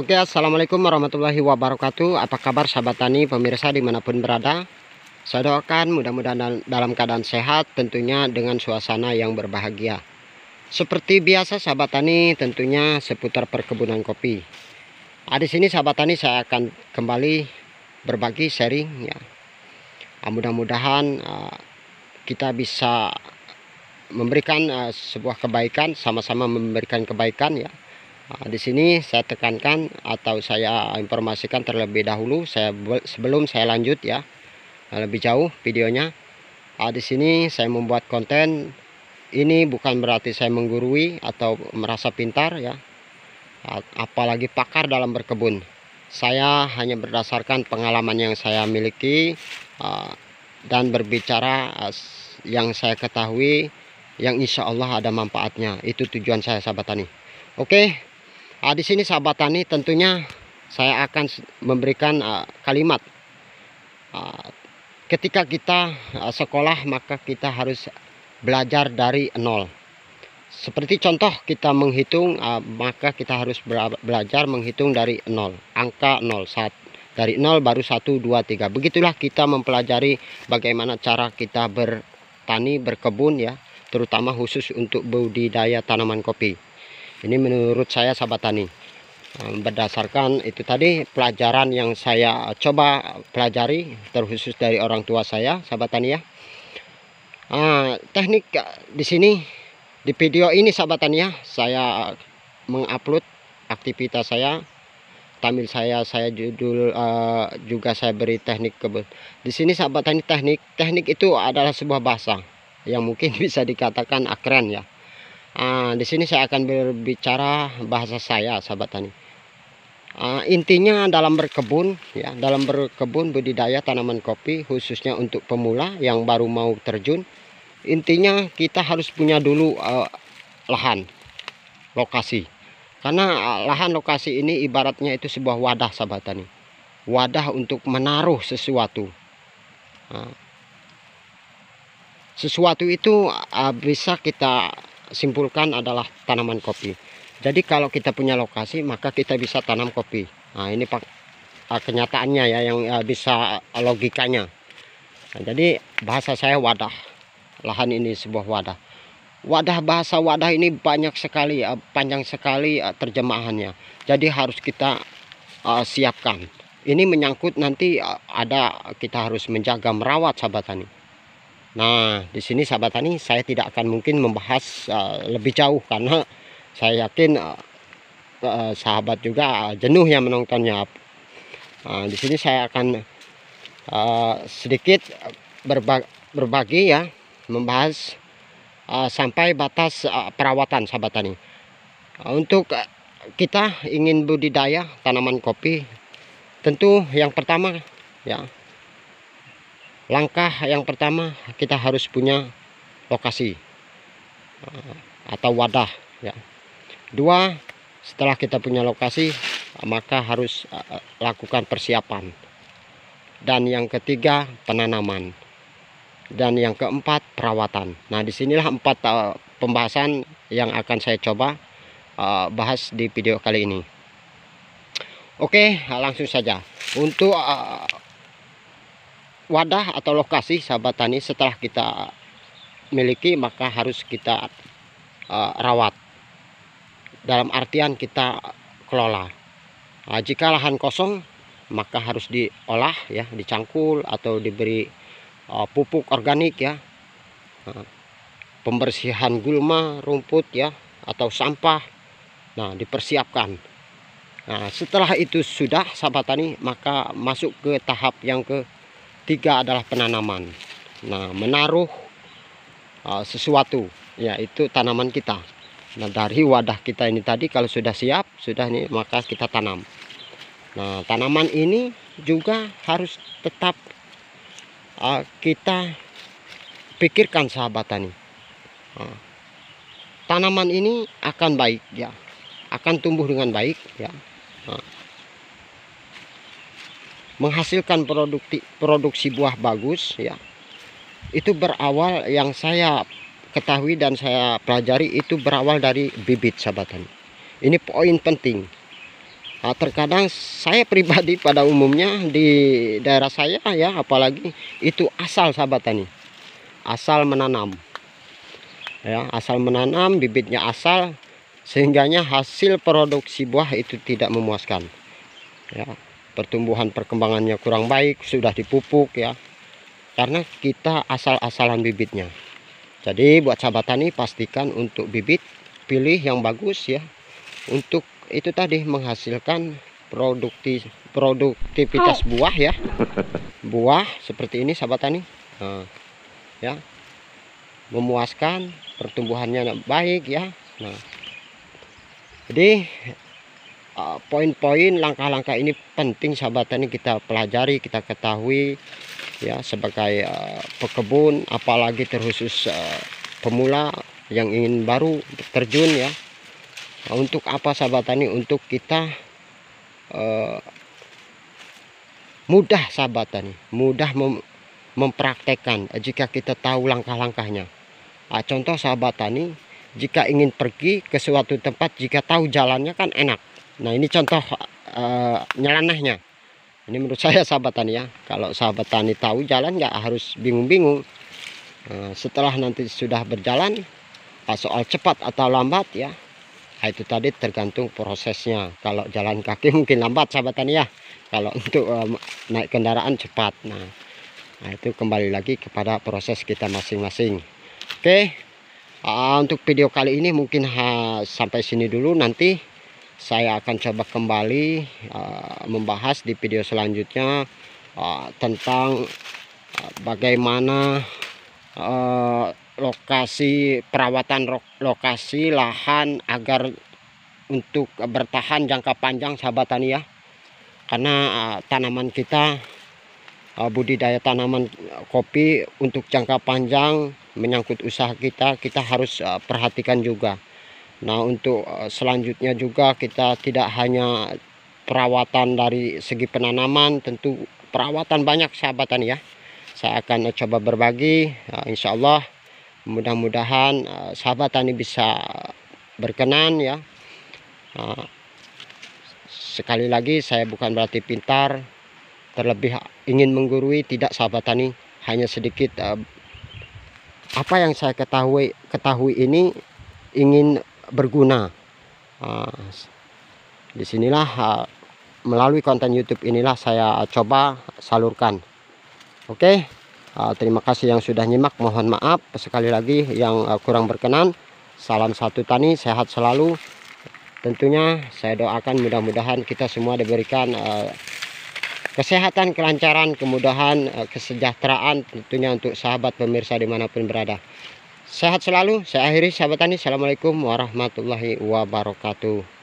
Oke, assalamualaikum warahmatullahi wabarakatuh. Apa kabar sahabat tani pemirsa dimanapun berada? Saya doakan mudah-mudahan dalam keadaan sehat, tentunya dengan suasana yang berbahagia. Seperti biasa sahabat tani, tentunya seputar perkebunan kopi. Di sini sahabat tani saya akan kembali berbagi sharing ya. Mudah-mudahan kita bisa memberikan sebuah kebaikan, sama-sama memberikan kebaikan ya. Di sini saya tekankan atau saya informasikan terlebih dahulu, sebelum saya lanjut ya lebih jauh videonya. Di sini saya membuat konten ini bukan berarti saya menggurui atau merasa pintar ya, apalagi pakar dalam berkebun. Saya hanya berdasarkan pengalaman yang saya miliki dan berbicara yang saya ketahui, yang insya Allah ada manfaatnya. Itu tujuan saya sahabat tani. Oke. Di sini sahabat tani tentunya saya akan memberikan kalimat. Ketika kita sekolah maka kita harus belajar dari nol. Seperti contoh kita menghitung, maka kita harus belajar menghitung dari nol. Angka 0, dari 0 baru 1, 2, 3. Begitulah kita mempelajari bagaimana cara kita bertani, berkebun ya, terutama khusus untuk budidaya tanaman kopi. Ini menurut saya sahabat tani, berdasarkan itu tadi pelajaran yang saya coba pelajari terkhusus dari orang tua saya sahabat tani ya. Teknik di sini di video ini sahabat tani ya, saya mengupload aktivitas saya, tampil saya judul juga saya beri teknik kebun. Di sini sahabat tani, teknik itu adalah sebuah bahasa yang mungkin bisa dikatakan keren ya. Di sini saya akan berbicara bahasa saya sahabat tani. Intinya dalam berkebun ya, dalam berkebun budidaya tanaman kopi khususnya untuk pemula yang baru mau terjun, intinya kita harus punya dulu lahan, lokasi. Karena lahan lokasi ini ibaratnya itu sebuah wadah sahabat tani, wadah untuk menaruh sesuatu. Sesuatu itu bisa kita simpulkan adalah tanaman kopi. Jadi kalau kita punya lokasi maka kita bisa tanam kopi. Ini kenyataannya ya, yang bisa logikanya. Jadi bahasa saya wadah, lahan ini sebuah wadah. Bahasa wadah ini banyak sekali, panjang sekali terjemahannya. Jadi harus kita siapkan. Ini menyangkut nanti kita harus menjaga, merawat sahabat tani. Nah, di sini sahabat tani saya tidak akan mungkin membahas lebih jauh karena saya yakin sahabat juga jenuh yang menontonnya. Di sini saya akan sedikit berbagi ya, membahas sampai batas perawatan sahabat tani. Untuk kita ingin budidaya tanaman kopi, tentu yang pertama ya, langkah yang pertama kita harus punya lokasi atau wadah ya. Dua, setelah kita punya lokasi maka harus lakukan persiapan. Dan yang ketiga penanaman. Dan yang keempat perawatan. Nah, disinilah 4 pembahasan yang akan saya coba bahas di video kali ini. Oke, langsung saja. Untuk wadah atau lokasi sahabat tani setelah kita miliki maka harus kita rawat, dalam artian kita kelola. Jika lahan kosong maka harus diolah ya, dicangkul atau diberi pupuk organik ya, pembersihan gulma, rumput ya, atau sampah. Nah, dipersiapkan. Nah, setelah itu sudah sahabat tani maka masuk ke tahap yang ketiga adalah penanaman. Nah, menaruh sesuatu yaitu tanaman kita. Nah, dari wadah kita ini tadi kalau sudah siap, sudah nih, maka kita tanam. Nah, tanaman ini juga harus tetap kita pikirkan sahabat tani. Tanaman ini akan baik ya, akan tumbuh dengan baik ya, menghasilkan produksi buah bagus ya. Itu berawal, yang saya ketahui dan saya pelajari, itu berawal dari bibit sahabat tani. Ini poin penting. Terkadang saya pribadi pada umumnya di daerah saya ya, apalagi itu asal sahabat tani, asal menanam ya, asal menanam bibitnya asal, sehingganya hasil produksi buah itu tidak memuaskan ya. Pertumbuhan perkembangannya kurang baik, sudah dipupuk ya, karena kita asal-asalan bibitnya. Jadi buat sahabat tani, pastikan untuk bibit pilih yang bagus ya, untuk itu tadi menghasilkan produktivitas buah ya, buah seperti ini sahabat tani. Nah, ya, memuaskan, pertumbuhannya baik ya. Nah, jadi poin-poin langkah-langkah ini penting sahabat tani kita pelajari, kita ketahui ya, sebagai pekebun, apalagi terkhusus pemula yang ingin baru terjun ya. Untuk apa sahabat tani? Untuk kita mudah sahabat tani, mudah mempraktekkan jika kita tahu langkah-langkahnya. Contoh sahabat tani, jika ingin pergi ke suatu tempat, jika tahu jalannya kan enak. Nah ini contoh nyelenehnya. Ini menurut saya sahabat tani ya, kalau sahabat tani tahu jalan nggak harus bingung-bingung. Setelah nanti sudah berjalan, soal cepat atau lambat ya, itu tadi tergantung prosesnya. Kalau jalan kaki mungkin lambat sahabat tani ya, kalau untuk naik kendaraan cepat. Nah itu kembali lagi kepada proses kita masing-masing. Oke, untuk video kali ini mungkin sampai sini dulu. Nanti saya akan coba kembali membahas di video selanjutnya tentang bagaimana lokasi perawatan lokasi lahan agar untuk bertahan jangka panjang sahabat tani ya, karena tanaman kita, budidaya tanaman kopi untuk jangka panjang menyangkut usaha kita harus perhatikan juga. Nah untuk selanjutnya juga kita tidak hanya perawatan dari segi penanaman, tentu perawatan banyak sahabat tani ya. Saya akan coba berbagi, insya Allah mudah-mudahan sahabat tani bisa berkenan ya. Sekali lagi saya bukan berarti pintar, terlebih ingin menggurui, tidak sahabat tani. Hanya sedikit apa yang saya ketahui ini ingin berguna. Disinilah melalui konten YouTube inilah saya coba salurkan. Oke, terima kasih yang sudah nyimak. Mohon maaf sekali lagi yang kurang berkenan. Salam satu tani, sehat selalu. Tentunya saya doakan mudah-mudahan kita semua diberikan kesehatan, kelancaran, kemudahan, kesejahteraan tentunya untuk sahabat pemirsa dimanapun berada. Sehat selalu. Saya akhiri sahabat tani. Assalamualaikum warahmatullahi wabarakatuh.